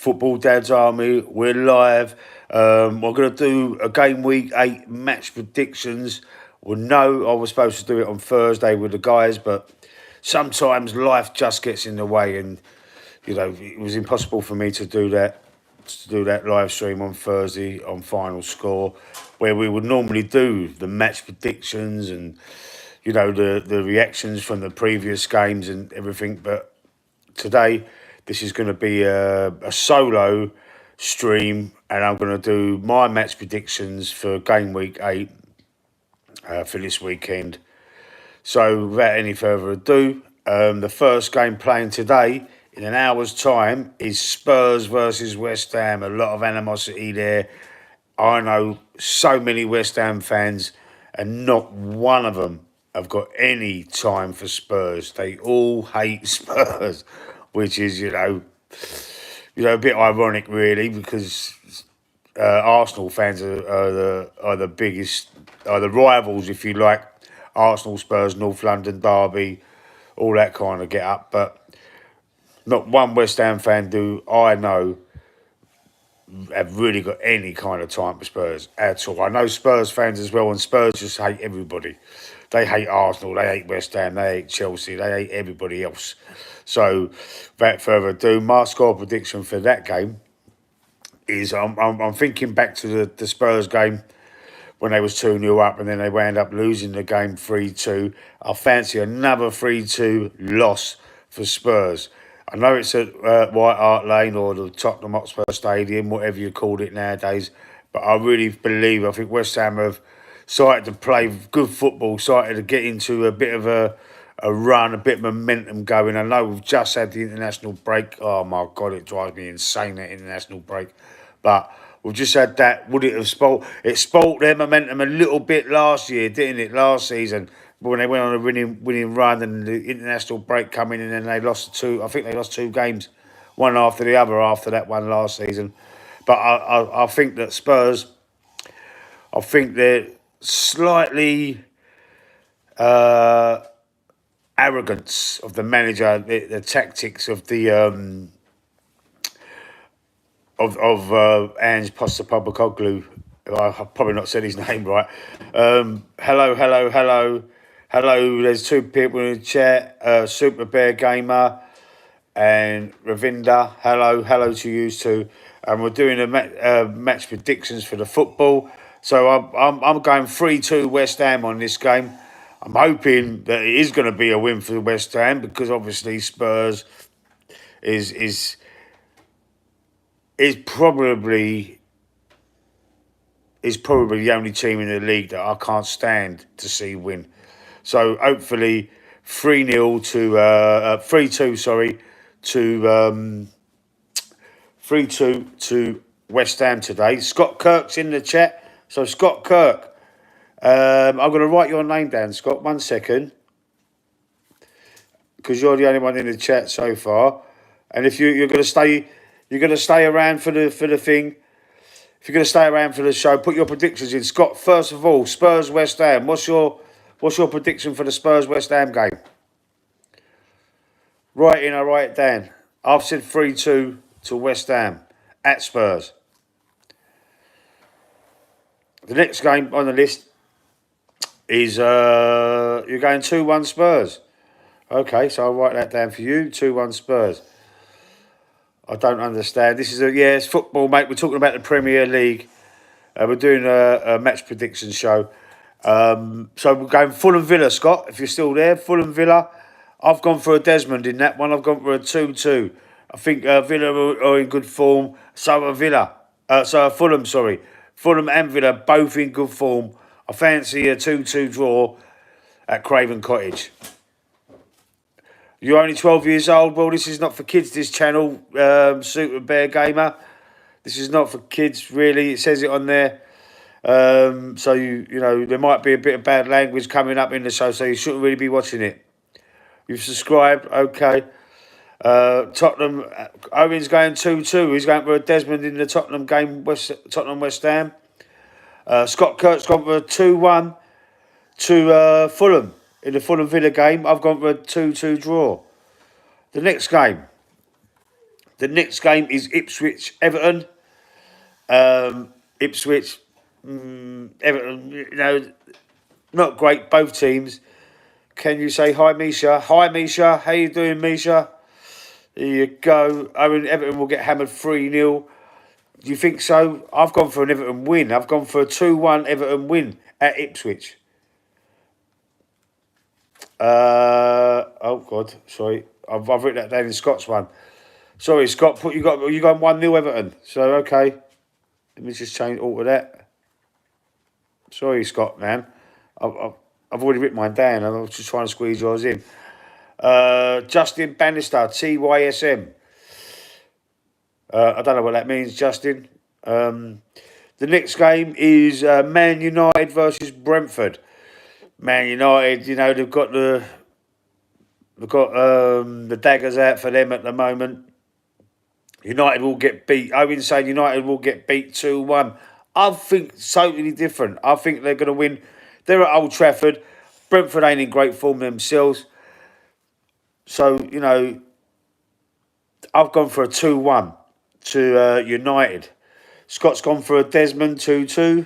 Football Dad's Army. We're live. We're going to do a game week 8 match predictions. Well, no, I was supposed to do it on Thursday with the guys, but sometimes life just gets in the way, and it was impossible for me to do that live stream on Thursday on Final Score, where we would normally do the match predictions and the reactions from the previous games and everything. But today, this is going to be a solo stream, and I'm going to do my match predictions for game week 8 for this weekend. So without any further ado, the first game playing today in an hour's time is Spurs versus West Ham. A lot of animosity there. I know so many West Ham fans, and not one of them have got any time for Spurs. They all hate Spurs, which is, a bit ironic, really, because Arsenal fans are the biggest, are the rivals, if you like. Arsenal, Spurs, North London derby, all that kind of get up. But not one West Ham fan do I know have really got any kind of time for Spurs at all. I know Spurs fans as well, and Spurs just hate everybody. They hate Arsenal, they hate West Ham, they hate Chelsea, they hate everybody else. So, without further ado, my score prediction for that game is I'm thinking back to the Spurs game when they was 2-0 up, and then they wound up losing the game 3-2. I fancy another 3-2 loss for Spurs. I know it's at White Hart Lane or the Tottenham Hotspur Stadium, whatever you call it nowadays, but I think West Ham have started to play good football, started to get into a bit of a run, a bit of momentum going. I know we've just had the international break. Oh my God, it drives me insane, that international break. But we've just had that. Would it have spoilt their momentum a little bit last year, didn't it? Last season, when they went on a winning run and the international break coming in, and they lost two. I think they lost 2 games, one after the other after that one last season. But I think that Spurs, I think they're slightly arrogance of the manager, the tactics of the Ange Postecoglou. I've probably not said his name right. Hello. There's 2 people in the chat. Super Bear Gamer and Ravinda. Hello to you two. And we're doing a match predictions for the football. So I'm going 3-2 West Ham on this game. I'm hoping that it is going to be a win for West Ham, because obviously Spurs is probably the only team in the league that I can't stand to see win. So hopefully 3-2 to West Ham today. Scott Kirk's in the chat. So Scott Kirk, I'm going to write your name down, Scott. 1 second, because you're the only one in the chat so far. And if you're going to stay around for the thing. If you're going to stay around for the show, put your predictions in. Scott, first of all, Spurs West Ham. What's your prediction for the Spurs West Ham game? Write it down. I've said 3-2 to West Ham at Spurs. The next game on the list is you're going 2-1 Spurs. Okay, so I'll write that down for you. 2-1 Spurs. I don't understand. This is it's football, mate. We're talking about the Premier League. We're doing a match prediction show. So we're going Fulham Villa, Scott, if you're still there. Fulham Villa. I've gone for a Desmond in that one. I've gone for a 2-2. I think Villa are in good form. So are Fulham, sorry. Fulham and Villa both in good form. I fancy a 2-2 draw at Craven Cottage. You're only 12 years old. Well, this is not for kids, this channel, Super Bear Gamer. This is not for kids, really. It says it on there. So, there might be a bit of bad language coming up in the show, so you shouldn't really be watching it. You've subscribed, okay. Tottenham, Owen's going 2-2. He's going for a Desmond in the Tottenham game, Tottenham West Ham. Scott Kurt's gone for a 2-1 to Fulham in the Fulham Villa game. I've gone for a 2-2 draw. The next game, The next game is Ipswich Everton. Ipswich, Everton, not great, both teams. Can you say hi, Misha? Hi, Misha. How you doing, Misha? There you go. I mean, Everton will get hammered 3-0. Do you think so? I've gone for an Everton win. I've gone for a 2-1 Everton win at Ipswich. Oh, God. Sorry. I've written that down in Scott's one. Sorry, Scott. You gone 1-0 Everton. So, okay. Let me just alter that. Sorry, Scott, man. I've already written mine down. I was just trying to squeeze yours in. Justin Bannister, TYSM. I don't know what that means, Justin. The next game is Man United versus Brentford. Man United, they've got the daggers out for them at the moment. United will get beat. Owen's saying United will get beat 2-1. I think totally different. I think they're going to win. They're at Old Trafford. Brentford ain't in great form themselves. So, I've gone for a 2-1 to United. Scott's gone for a Desmond 2-2.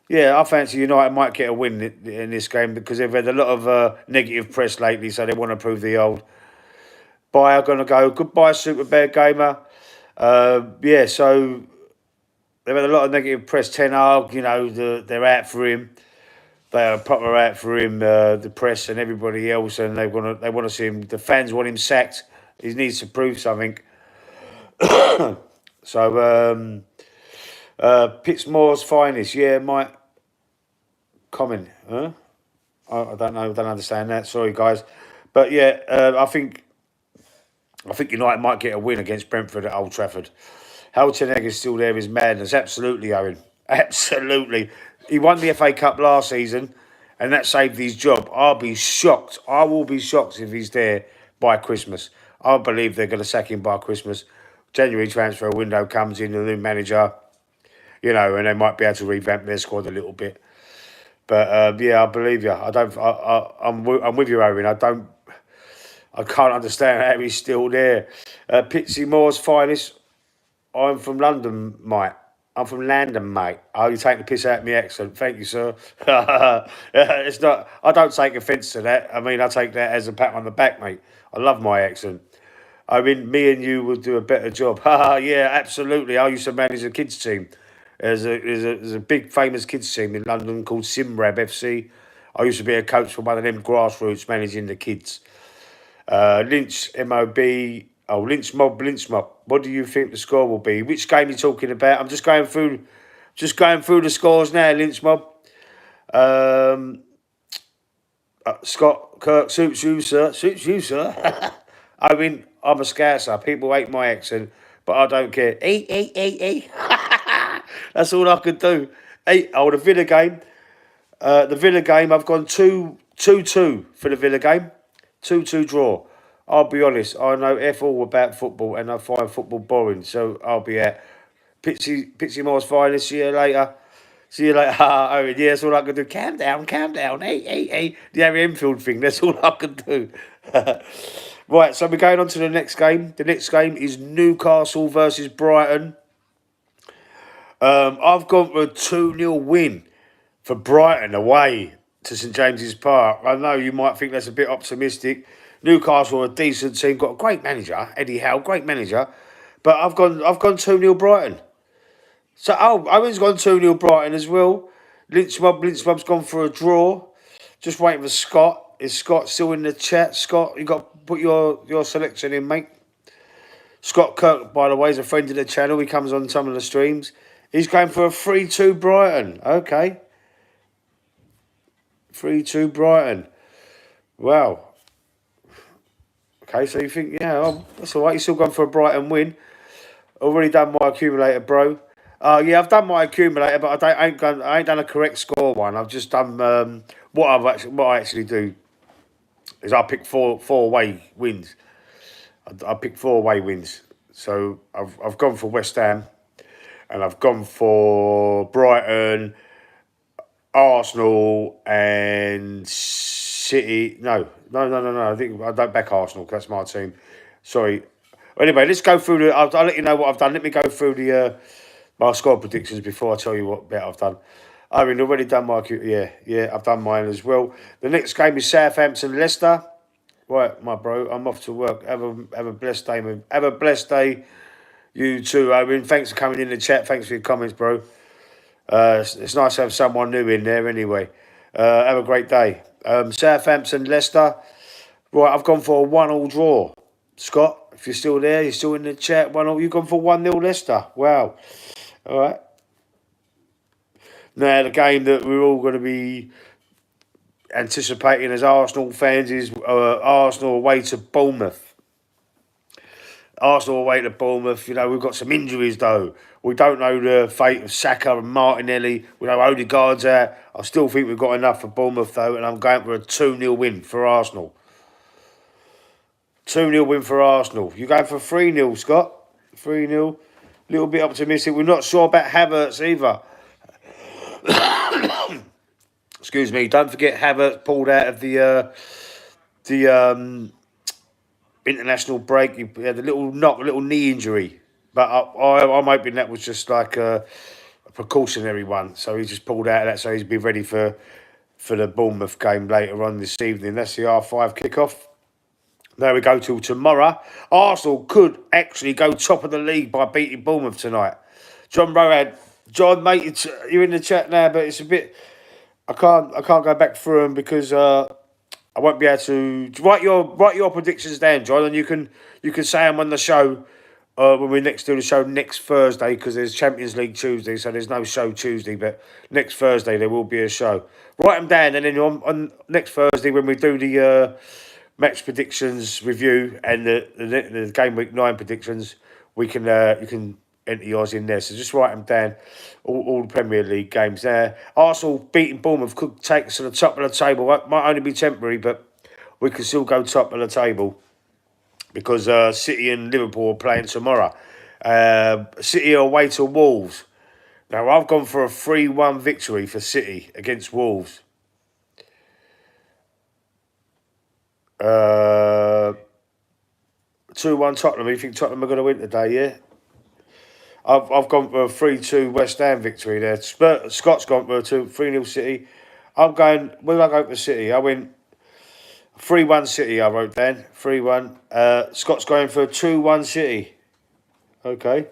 Yeah, I fancy United might get a win in this game because they've had a lot of negative press lately, so they want to prove the old. Bye, I'm going to go. Goodbye, Super Bear Gamer. So they've had a lot of negative press. Ten Hag, they're out for him. They are proper out for him, the press and everybody else, and they want to see him. The fans want him sacked. He needs to prove something. So, Pittsmore's finest. Yeah, Mike. Comment. Huh? I don't know. Don't understand that. Sorry, guys. But yeah, I think United might get a win against Brentford at Old Trafford. How Teneg is still there is madness. Absolutely, Owen. Absolutely. He won the FA Cup last season, and that saved his job. I'll be shocked. I will be shocked if he's there by Christmas. I believe they're going to sack him by Christmas. January transfer window comes in, the new manager, and they might be able to revamp their squad a little bit. But I believe you. I'm with you, Owen. I can't understand how he's still there. Pitsy Moore's finest. I'm from London, mate. I'm from London, mate. Oh, you take the piss out of my accent. Thank you, sir. It's not. I don't take offence to that. I mean, I take that as a pat on the back, mate. I love my accent. I mean, me and you would do a better job. Yeah, absolutely. I used to manage a kids team. There's a big famous kids team in London called Simrab FC. I used to be a coach for one of them grassroots managing the kids. Lynch MOB. Oh, Lynch Mob. What do you think the score will be? Which game are you talking about? I'm just going through the scores now, Lynch Mob. Scott Kirk, suits you, sir. I mean, I'm a Scouser. People hate my accent, but I don't care. Hey. That's all I could do. Hey, the Villa game. I've gone 2-2 for the Villa game. 2-2 draw. I'll be honest, I know F all about football and I find football boring, so I'll be out. Pitsy Moore's finest. See you later. Owen. Yeah, that's all I can do. Calm down. Hey. The Harry Enfield thing, that's all I can do. Right, so we're going on to the next game. The next game is Newcastle versus Brighton. I've gone for a 2-0 win for Brighton away to St James's Park. I know you might think that's a bit optimistic. Newcastle are a decent team, got a great manager, Eddie Howe, great manager. But I've gone 2-0 Brighton. So Owen's gone 2-0 Brighton as well. Lynch Mob's gone for a draw. Just waiting for Scott. Is Scott still in the chat? Scott, you got to put your selection in, mate. Scott Kirk, by the way, is a friend of the channel. He comes on some of the streams. He's going for a 3-2 Brighton. Okay. 3-2 Brighton. Wow. Okay, so you think, that's all right. You're still going for a Brighton win. Already done my accumulator, bro. Yeah, I've done my accumulator, but I ain't done a correct score one. I've just done what I actually do is I pick four away wins. I pick 4 away wins. So I've gone for West Ham, and I've gone for Brighton, Arsenal, and City. No. I think I don't back Arsenal because that's my team. Sorry, Anyway, let's go through the. I'll let you know what I've done. Let me go through the my score predictions before I tell you what bet I've done. I've already done my. Yeah, I've done mine as well. The next game is Southampton Leicester. Right, my bro, I'm off to work. Have a blessed day, man. Have a blessed day. You too, Owen. Thanks for coming in the chat. Thanks for your comments, bro. It's nice to have someone new in there anyway. Have a great day. Southampton, Leicester. Right, I've gone for a 1-1 draw. Scott, if you're still there, you're still in the chat. 1-1. You've gone for 1-0 Leicester. Wow. All right. Now, the game that we're all going to be anticipating as Arsenal fans is Arsenal away to Bournemouth. Arsenal away to Bournemouth. You know, we've got some injuries though. We don't know the fate of Saka and Martinelli. We know Odegaard's out. I still think we've got enough for Bournemouth though, and I'm going for a 2-0 win for Arsenal. 2-0 win for Arsenal. You going for 3-0, Scott? 3-0. Little bit optimistic. We're not sure about Havertz either. Excuse me. Don't forget Havertz pulled out of the international break. He had a little knock, a little knee injury. But I'm hoping that was just like a precautionary one. So he just pulled out of that, so he's be ready for the Bournemouth game later on this evening. That's the R5 kickoff. There we go till tomorrow. Arsenal could actually go top of the league by beating Bournemouth tonight. John Road, John, mate, you're in the chat now, but it's a bit. I can't go back through them because I won't be able to write your predictions down, John, and you can say them on the show when we next do the show next Thursday, because there's Champions League Tuesday, so there's no show Tuesday, but next Thursday there will be a show. Write them down, and then on next Thursday when we do the match predictions review and the game week 9 predictions, we can you can enter yours in there. So just write them down. All the Premier League games there. Arsenal beating Bournemouth could take us to the top of the table. It might only be temporary, but we can still go top of the table because City and Liverpool are playing tomorrow. City are away to Wolves. Now I've gone for a 3-1 victory for City against Wolves. 2-1 Tottenham. You think Tottenham are going to win today? Yeah. I've gone for a 3-2 West Ham victory there. Scott's gone for a 3-0 City. I'm going. Where I go for City? I went 3-1 City. I wrote down 3-1. Scott's going for a 2-1 City. Okay.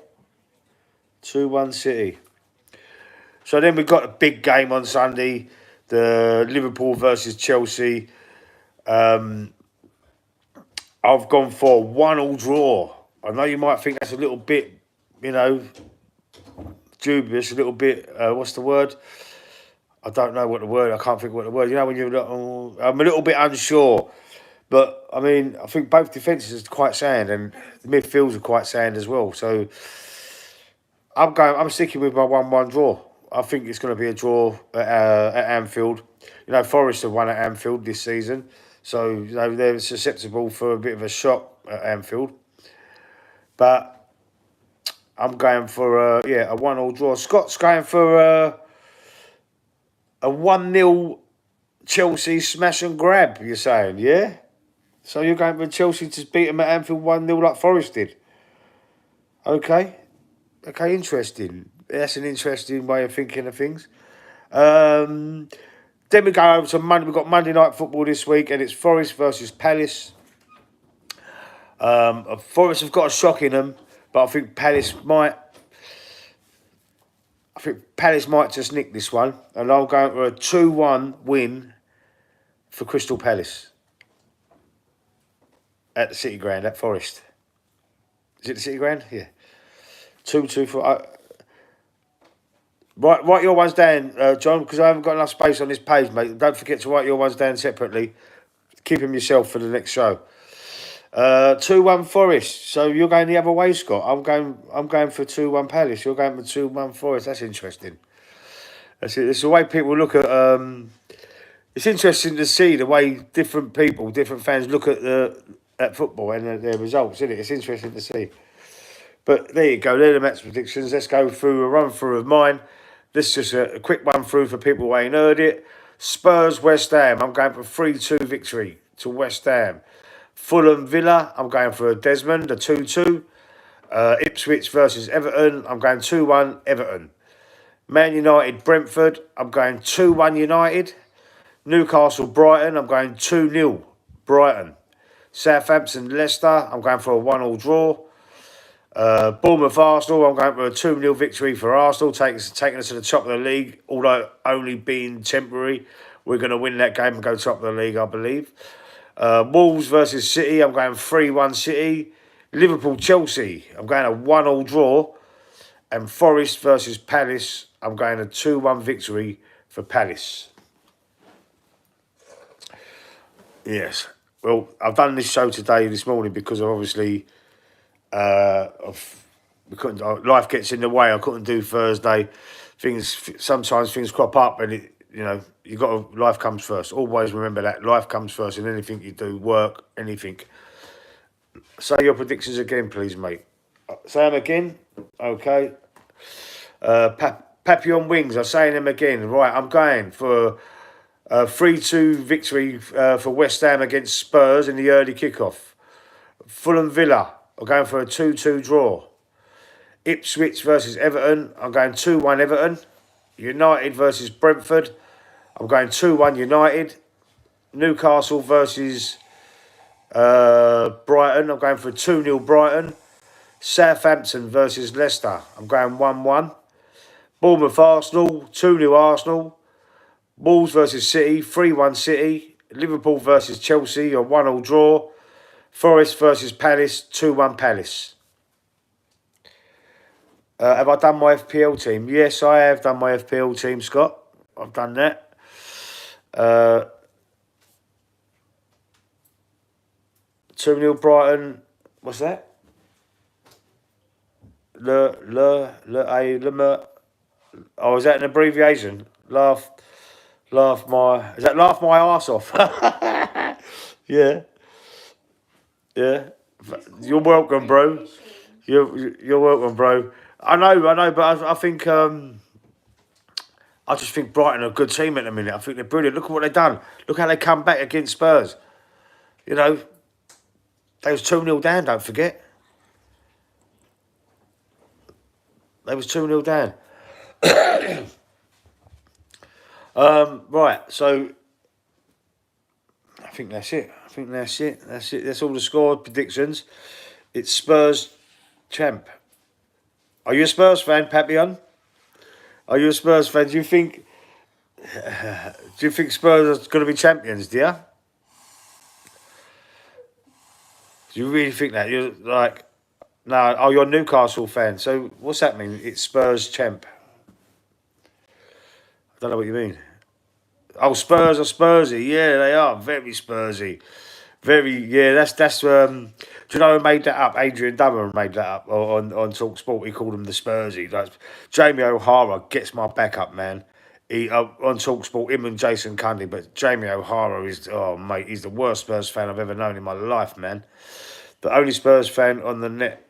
2-1 City. So then we've got a big game on Sunday. The Liverpool versus Chelsea. I've gone for a 1-1 draw. I know you might think that's a little bit, dubious, a little bit, what's the word? I don't know what the word, I can't think what the word, when you're, I'm a little bit unsure. But, I mean, I think both defences are quite sound and the midfields are quite sound as well. So, I'm sticking with my 1-1 draw. I think it's going to be a draw at Anfield. Forest have won at Anfield this season. So, they're susceptible for a bit of a shock at Anfield. But I'm going for a 1-1 draw. Scott's going for a 1-0 Chelsea smash and grab, you're saying, yeah? So you're going for Chelsea to beat them at Anfield 1-0 like Forest did? Okay, interesting. That's an interesting way of thinking of things. Then we go over to Monday. We've got Monday night football this week, and it's Forest versus Palace. Forest have got a shock in them, but I think Palace might just nick this one, and I'm going for a 2-1 win for Crystal Palace at the City Ground at Forest. Is it the City Ground? Yeah. 2-2 for. Write your ones down, John, because I haven't got enough space on this page, mate. Don't forget to write your ones down separately. Keep them yourself for the next show. 2-1 Forest. So you're going the other way, Scott. I'm going for 2-1 Palace. You're going for 2-1 Forest. That's interesting. That's it. It's the way people look at. It's interesting to see the way different people, different fans look at football and their results, isn't it? It's interesting to see. But there you go. They're the match predictions. Let's go through a run through of mine. This is just a quick run through for people who ain't heard it. Spurs West Ham. I'm going for 3-2 victory to West Ham. Fulham Villa, I'm going for a Desmond, a 2-2. Ipswich versus Everton, I'm going 2-1 Everton. Man United Brentford, I'm going 2-1 United. Newcastle Brighton, I'm going 2-0 Brighton. Southampton Leicester, I'm going for a 1-1 draw. Bournemouth Arsenal, I'm going for a 2-0 victory for Arsenal, taking us to the top of the league, although only being temporary. We're going to win that game and go top of the league, I believe. Wolves versus City, I'm going 3-1 City. Liverpool Chelsea, I'm going a 1-1 draw. And Forest versus Palace, I'm going a 2-1 victory for Palace. Yes. Well, I've done this show this morning, because obviously we couldn't. Life gets in the way. I couldn't do Thursday. Sometimes things crop up, and you got to. Life comes first. Always remember that life comes first in anything you do, work, anything. Say your predictions again, please, mate. Say them again. Okay. Papillon Wings. I'm saying them again. Right. I'm going for a 3-2 victory for West Ham against Spurs in the early kickoff. Fulham Villa, I'm going for a 2-2 draw. Ipswich versus Everton, I'm going 2-1 Everton. United versus Brentford, I'm going 2-1 United. Newcastle versus Brighton, I'm going for a 2-0 Brighton. Southampton versus Leicester, I'm going 1-1. Bournemouth Arsenal, 2-0 Arsenal. Wolves versus City, 3-1 City. Liverpool versus Chelsea, a 1-1 draw. Forest versus Palace, 2-1 Palace. Have I done my FPL team? Yes, I have done my FPL team, Scott. I've done that. 2-0 Brighton. What's that? Oh, is that an abbreviation? Laugh my arse off? Yeah. Yeah. You're welcome, bro. You're welcome, bro. I know, but I think I just think Brighton are a good team at the minute. I think they're brilliant. Look at what they've done. Look how they come back against Spurs. They was 2-0 down, don't forget. They was 2-0 down. Right, so I think that's it. That's all the score predictions. It's Spurs champ. Are you a Spurs fan, Papillon? Are you a Spurs fan? Do you think Spurs are going to be champions, do you? Do you really think that? You're like, no, you're a Newcastle fan. So what's that mean? It's Spurs champ. I don't know what you mean. Oh, Spurs are Spursy. Yeah, they are very Spursy. That's do you know who made that up? Adrian Dummer made that up on Talk Sport. He called them the Spursy. Like, Jamie O'Hara gets my back up, man. He on Talk Sport, him and Jason Cundy, but Jamie O'Hara is mate, he's the worst Spurs fan I've ever known in my life, man. The only Spurs fan on the net.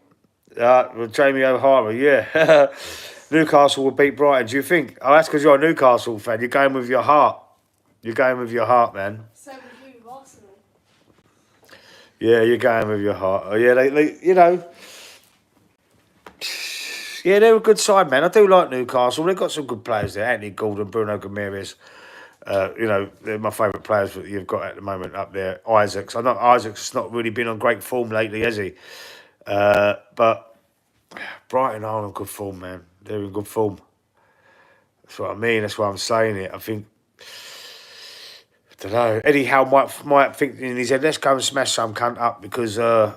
Jamie O'Hara, yeah. Newcastle will beat Brighton. Do you think? Oh, that's because you're a Newcastle fan. You're going with your heart. You're going with your heart, man. So would you with Arsenal. Yeah, you're going with your heart. Oh, yeah, they yeah, they're a good side, man. I do like Newcastle. They've got some good players there. Anthony Gordon, Bruno Gomes. They're my favourite players that you've got at the moment up there. Isaacs. I know Isaacs not really been on great form lately, has he? But Brighton are in good form, man. They're in good form. That's what I mean. That's why I'm saying it. I think, I don't know. Eddie Howe might think in his head, let's go and smash some cunt up because they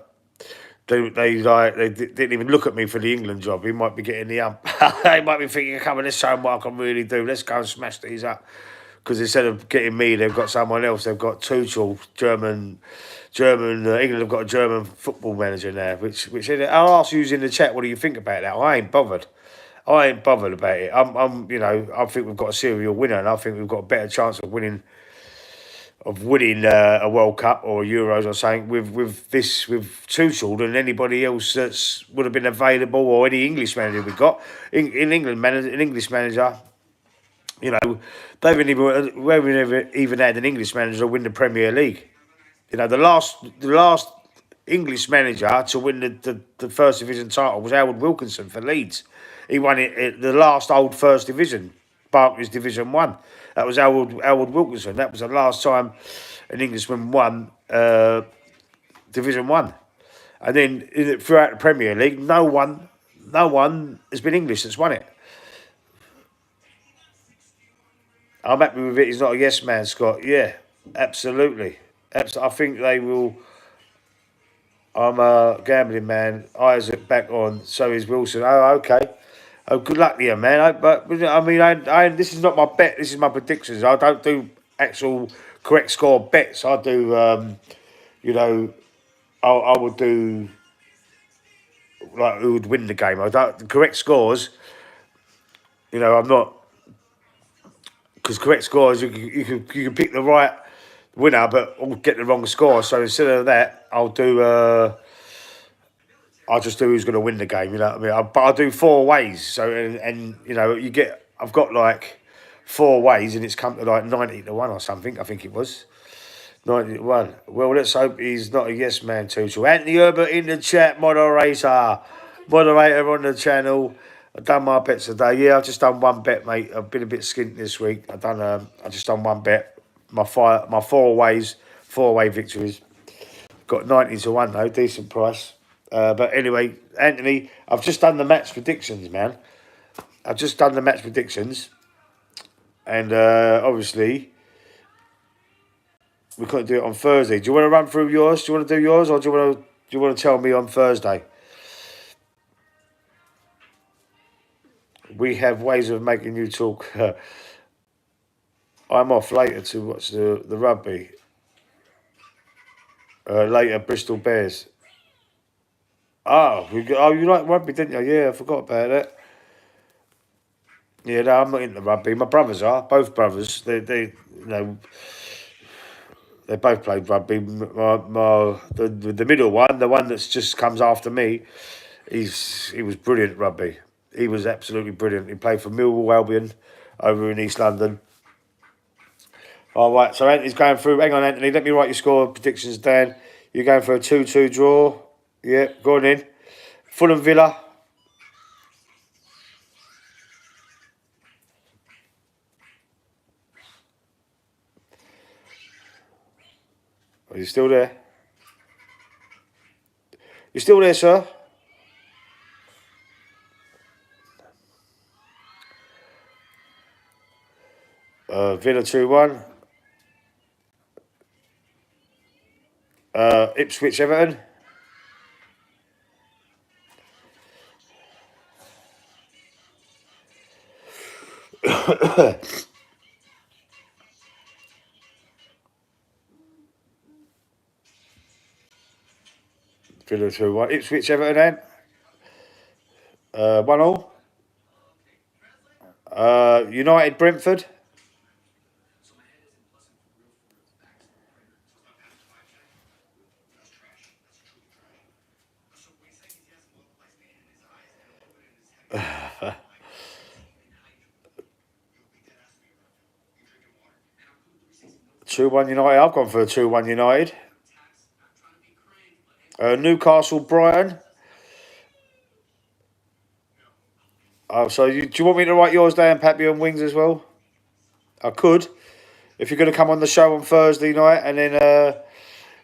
didn't even look at me for the England job. He might be getting the ump. He might be thinking, come on, let's show them what I can really do. Let's go and smash these up. Because instead of getting me, they've got someone else. They've got Tuchel, German. England have got a German football manager now. Which I'll ask you in the chat. What do you think about that? I ain't bothered about it. I think we've got a serial winner, and I think we've got a better chance of winning a World Cup or Euros or something with Tuchel than anybody else that's would have been available, or any English manager we've got in England. An English manager. We haven't even had an English manager win the Premier League. You know, the last English manager to win the first division title was Howard Wilkinson for Leeds. He won it at the last old first division, Barclays Division One. That was Howard Wilkinson. That was the last time an Englishman won Division One. And then throughout the Premier League, no one has been English that's won it. I'm happy with it. He's not a yes man, Scott. Yeah, absolutely. I think they will. I'm a gambling man. Isaac back on. So is Wilson. Oh, okay. Oh, good luck to you, man. But I mean, this is not my bet. This is my predictions. I don't do actual correct score bets. I do. You know, I would do like who would win the game. I don't the correct scores. You know, I'm not because correct scores you can pick the right winner, but get the wrong score. So instead of that, I'll just do who's going to win the game. You know what I mean? But I'll do four ways. So and you know I've got like four ways, and it's come to like 90-1 or something. I think it was 90-1. Well, let's hope he's not a yes man too. So Anthony Herbert in the chat, moderator on the channel. I've done my bets today. Yeah, I've just done one bet, mate. I've been a bit skint this week. I just done one bet. My four-way victories. Got 90-1 though, decent price. But anyway, Anthony, I've just done the match predictions, man. I've just done the match predictions, and obviously we couldn't do it on Thursday. Do you want to run through yours? Do you want to do yours, or do you want to tell me on Thursday? We have ways of making you talk. I'm off later to watch the rugby. Later, Bristol Bears. Oh, you like rugby, didn't you? Yeah, I forgot about that. Yeah, no, I'm not into rugby. My brothers are, both brothers. They both played rugby. The middle one, the one that's just comes after me, he was brilliant at rugby. He was absolutely brilliant. He played for Millwall Albion over in East London. All right, so Anthony's going through. Hang on, Anthony. Let me write your score predictions down. You're going for a 2-2 draw. Yeah, go on in. Fulham Villa. Are you still there? You still there, sir? Villa 2-1. Ipswich Everton. Villa 2-1. Ipswich Everton then. 1-1. United Brentford. Two one United. I've gone for a 2-1 United. Newcastle Brighton. Oh, so do you want me to write yours down, Pappy, on wings as well? I could. If you're going to come on the show on Thursday night, and then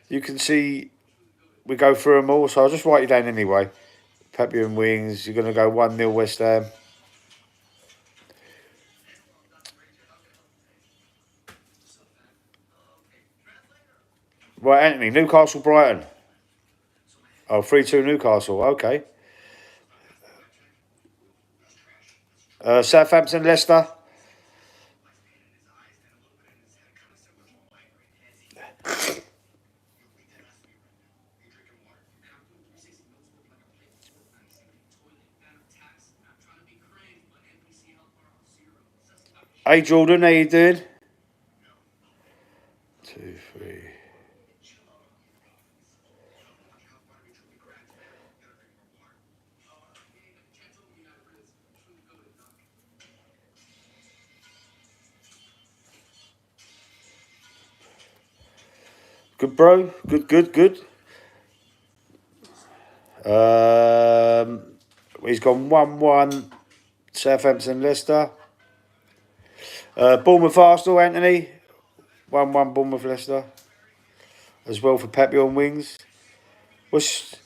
you can see we go through them all. So I'll just write you down anyway. Pappy and wings. You're going to go 1-0 West Ham. Right, Anthony. Newcastle Brighton. Oh, 3-2 Newcastle. Okay. Southampton Leicester. Hey Jordan, how you doing? 2, 3. Good, bro. Good. He's gone 1-1. Southampton, Leicester. Bournemouth, Arsenal, Anthony. 1-1 Bournemouth, Leicester. As well for Papillon Wings. What's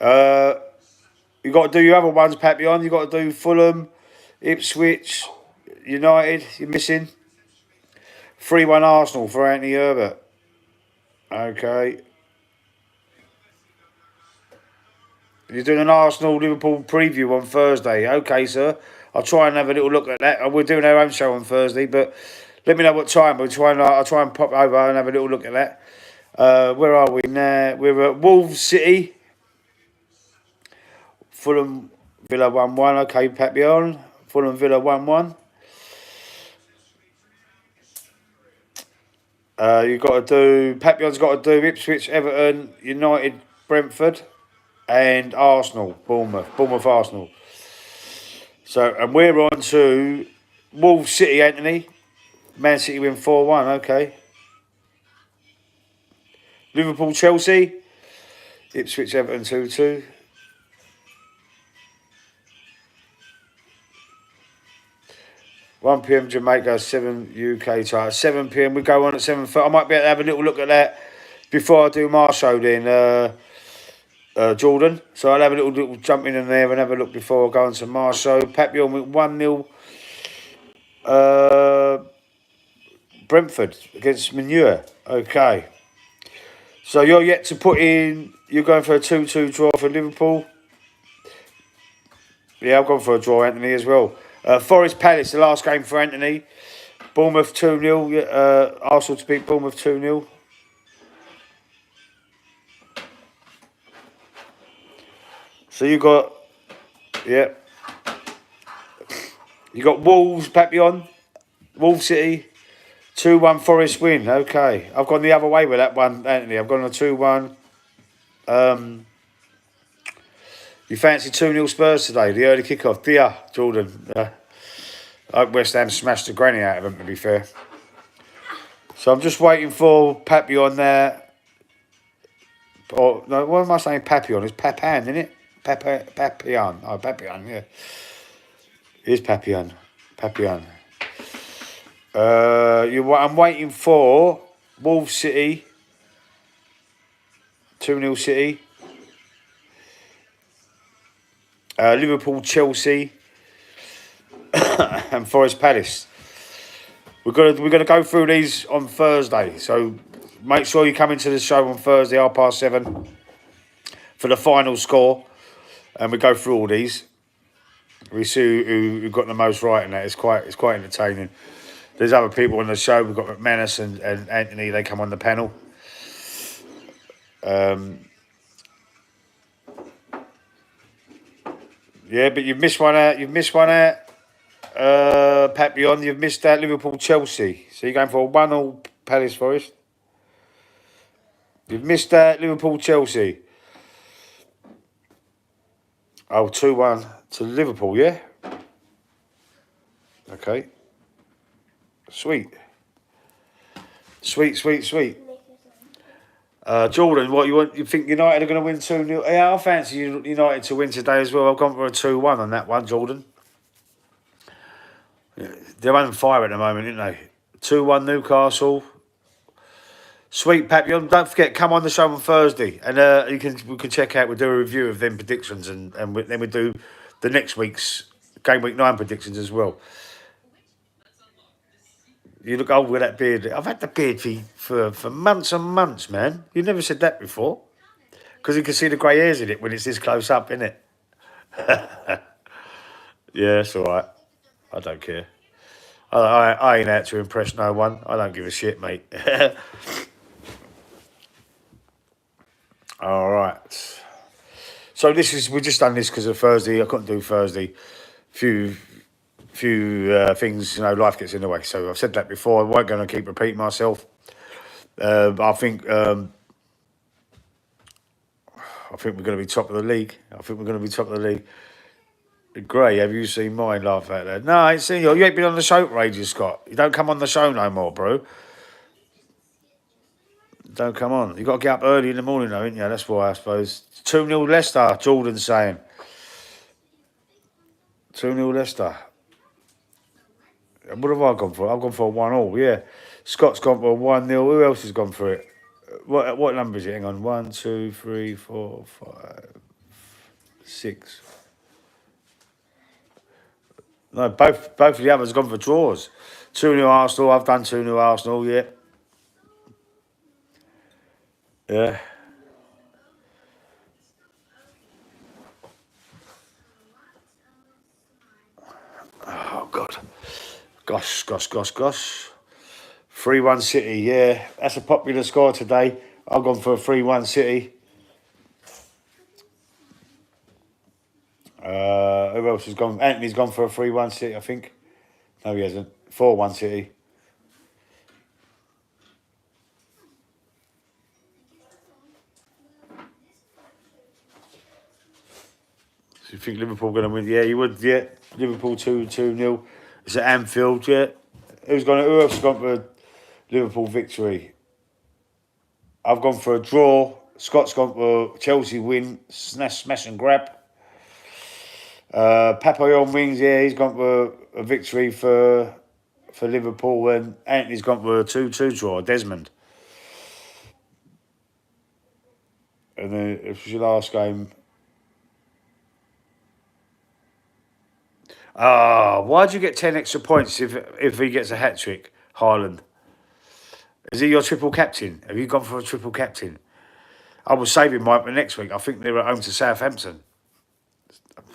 you got to do your other ones, Papillon. You got to do Fulham, Ipswich, United. You're missing 3-1 Arsenal for Anthony Herbert. Okay. You're doing an Arsenal Liverpool preview on Thursday. Okay, sir. I'll try and have a little look at that. We're doing our own show on Thursday, but let me know what time. I'll try and pop over and have a little look at that. Where are we now? We're at Wolves City. Fulham Villa 1-1. Okay, Papillon. Fulham Villa 1-1. You've got to do. Papillon's got to do Ipswich, Everton, United, Brentford, and Arsenal, Bournemouth, Arsenal. So, and we're on to Wolves City, Anthony. Man City win 4-1. Okay. Liverpool, Chelsea. Ipswich, Everton 2-2. £1 p.m. Jamaica, 7 UK time. 7 p.m. We go on at 7:30. I might be able to have a little look at that before I do my show then, Jordan. So I'll have a little jump in there and have a look before I go on to my show. Papillon with 1-0. Brentford against Manure. Okay. So you're yet to put in. You're going for a 2-2 draw for Liverpool. Yeah, I've gone for a draw, Anthony, as well. Forest Palace, the last game for Anthony. Bournemouth 2-0. Arsenal to beat Bournemouth 2-0. So you got, yeah. You got Wolves, Papillon. Wolves City. 2-1 Forest win. Okay. I've gone the other way with that one, Anthony. I've gone a 2-1. You fancy 2-0 Spurs today, the early kickoff. Dear Jordan. I hope West Ham smashed the granny out of them, to be fair. So I'm just waiting for Papillon there. Or, no, what am I saying? Papillon. It's Papin, isn't it? Papillon. Oh, Papillon, yeah. It is Papillon. I'm waiting for Wolves City. 2-0 City. Liverpool, Chelsea, and Forest Palace. We're gonna go through these on Thursday. So make sure you come into the show on Thursday, 7:30, for the final score, and we go through all these. We see who got the most right in that. It's quite entertaining. There's other people on the show. We've got McManus and Anthony. They come on the panel. Yeah, but you've missed one out. Papillon. You've missed out Liverpool, Chelsea. So you're going for a 1-1 Palace Forest. You've missed out Liverpool, Chelsea. Oh, 2-1 to Liverpool, yeah? Okay. Sweet. Jordan, what you want? You think United are going to win 2-0? Yeah, I fancy United to win today as well. I've gone for a 2-1 on that one, Jordan. Yeah, they're on fire at the moment, aren't they? 2-1 Newcastle. Sweet, Papillon. Don't forget, come on the show on Thursday, and we can check out. We'll do a review of them predictions, and then we do the next week's game week 9 predictions as well. You look old with that beard. I've had the beard for months and months, man. You never said that before. Because you can see the grey hairs in it when it's this close up, innit? Yeah, it's all right. I don't care. I ain't out to impress no one. I don't give a shit, mate. All right. So we've just done this because of Thursday. I couldn't do Thursday. Few things, life gets in the way. So I've said that before. I won't going to keep repeating myself. I think we're going to be top of the league. Gray, have you seen mine? Laugh at that. No, I ain't seen you. You ain't been on the show for ages, Scott. You don't come on the show no more, bro. Don't come on. You got to get up early in the morning, though, ain't you? That's why, I suppose. 2-0 Leicester, Jordan's saying. 2-0 Leicester. What have I gone for? I've gone for a 1-1, yeah. Scott's gone for a 1-0. Who else has gone for it? What number is it? Hang on. 1, 2, 3, 4, 5, 6. No, both of the others have gone for draws. 2-0 Arsenal. I've done 2-0 Arsenal, yeah. Yeah. Oh, God. Gosh. 3-1 City, yeah. That's a popular score today. I've gone for a 3-1 City. Who else has gone? Anthony's gone for a 3-1 City, I think. No, he hasn't. 4-1 City. So you think Liverpool going to win? Yeah, you would, yeah. Liverpool 2-0. It's at Anfield, yeah. Who else has gone for a Liverpool victory? I've gone for a draw. Scott's gone for Chelsea win. Smash and grab. Papillon wings, yeah, he's gone for a victory for Liverpool, and Anthony's gone for a 2-2 draw, Desmond. And then it was your last game. Why'd you get 10 extra points if he gets a hat trick, Haaland? Is he your triple captain? Have you gone for a triple captain? I was saving mine for next week. I think they're at home to Southampton.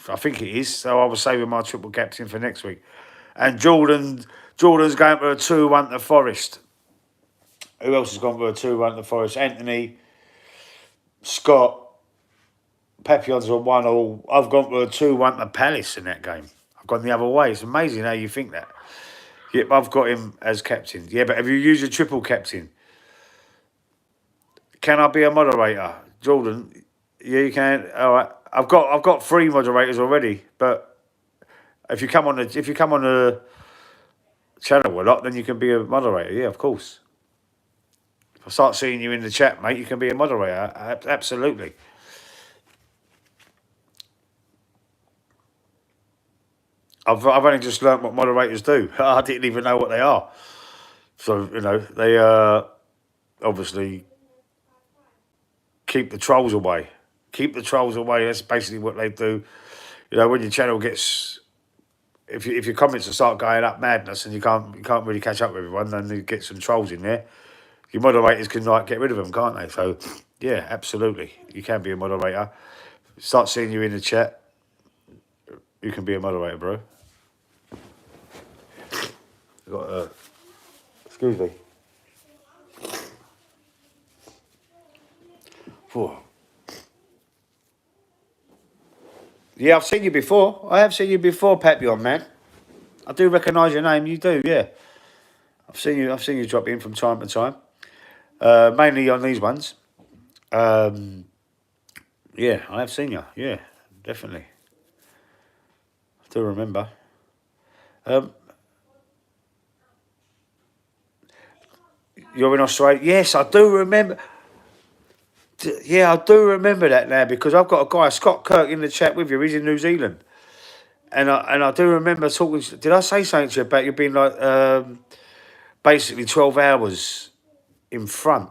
I think it is. So I was saving my triple captain for next week. And Jordan's going for a 2-1 to Forest. Who else has gone for a 2-1 to Forest? Anthony, Scott, Papillon's a 1-1. I've gone for a 2-1 to Palace in that game. I've gone the other way. It's amazing how you think that. Yep, I've got him as captain. Yeah, but have you used a triple captain? Can I be a moderator? Jordan, yeah, you can. All right. I've got 3 moderators already, but if you come on the channel a lot, then you can be a moderator. Yeah, of course. If I start seeing you in the chat, mate, you can be a moderator. Absolutely. I've only just learnt what moderators do. I didn't even know what they are. So, they obviously keep the trolls away. Keep the trolls away. That's basically what they do. When your channel gets, if your comments start going up madness and you can't really catch up with everyone, then you get some trolls in there. Your moderators can get rid of them, can't they? So, yeah, absolutely. You can be a moderator. Start seeing you in the chat. You can be a moderator, bro. Excuse me. Whew. Yeah, I've seen you before. I have seen you before, Papillon, man. I do recognise your name. You do, yeah. I've seen you drop in from time to time. Mainly on these ones. Yeah, I have seen you. Yeah, definitely. I do remember. You're in Australia? Yes, I do remember. Yeah, I do remember that now because I've got a guy, Scott Kirk, in the chat with you. He's in New Zealand. And I do remember talking. Did I say something to you about you being like basically 12 hours in front?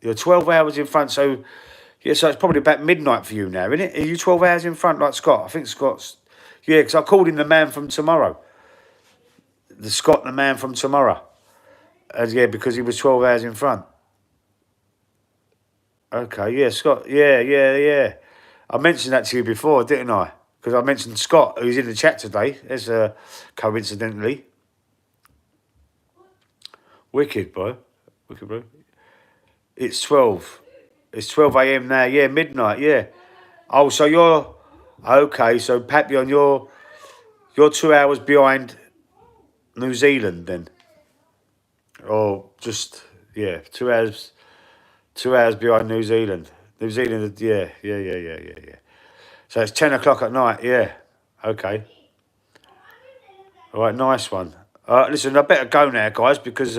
You're 12 hours in front, so yeah, so it's probably about midnight for you now, isn't it? Are you 12 hours in front like Scott? I think Scott's, yeah, because I called him the man from tomorrow. The Scott, the man from tomorrow. Yeah, because he was 12 hours in front. Okay, yeah, Scott, yeah. I mentioned that to you before, didn't I? Because I mentioned Scott, who's in the chat today. There's coincidentally. Wicked, bro. It's 12. It's 12 a.m. now. Yeah, midnight. Yeah. Oh, so you're okay. So Papillon, you're 2 hours behind New Zealand then, or just 2 hours. 2 hours behind New Zealand. New Zealand, yeah. So it's 10 o'clock at night. Yeah. Okay. All right. Nice one. Listen, I better go now, guys, because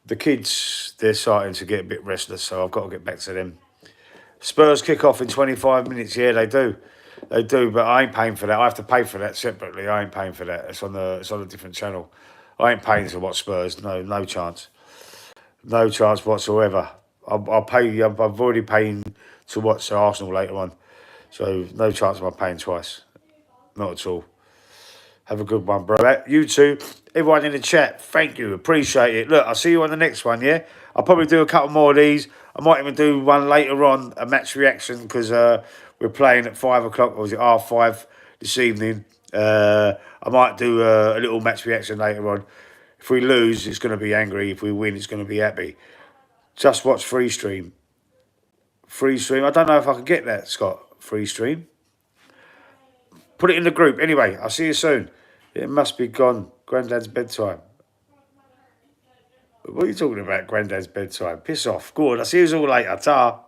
the kids, they're starting to get a bit restless, so I've got to get back to them. Spurs kick off in 25 minutes. Yeah, they do. They do, but I ain't paying for that. I have to pay for that separately. I ain't paying for that. It's on a different channel. I ain't paying to watch Spurs. No, no chance. No chance whatsoever. I'll pay. I've already paying to watch Arsenal later on, so no chance of I paying twice. Not at all. Have a good one, bro. You too. Everyone in the chat, thank you. Appreciate it. Look, I'll see you on the next one, yeah? I'll probably do a couple more of these. I might even do one later on, a match reaction, because we're playing at 5 o'clock, or was it half 5 this evening? I might do a little match reaction later on. If we lose, it's going to be angry. If we win, it's going to be happy. Just watch free stream. Free stream. I don't know if I can get that, Scott. Free stream. Put it in the group. Anyway, I'll see you soon. It must be gone. Granddad's bedtime. What are you talking about, Granddad's bedtime? Piss off. Go on. I'll see you all later. Ta.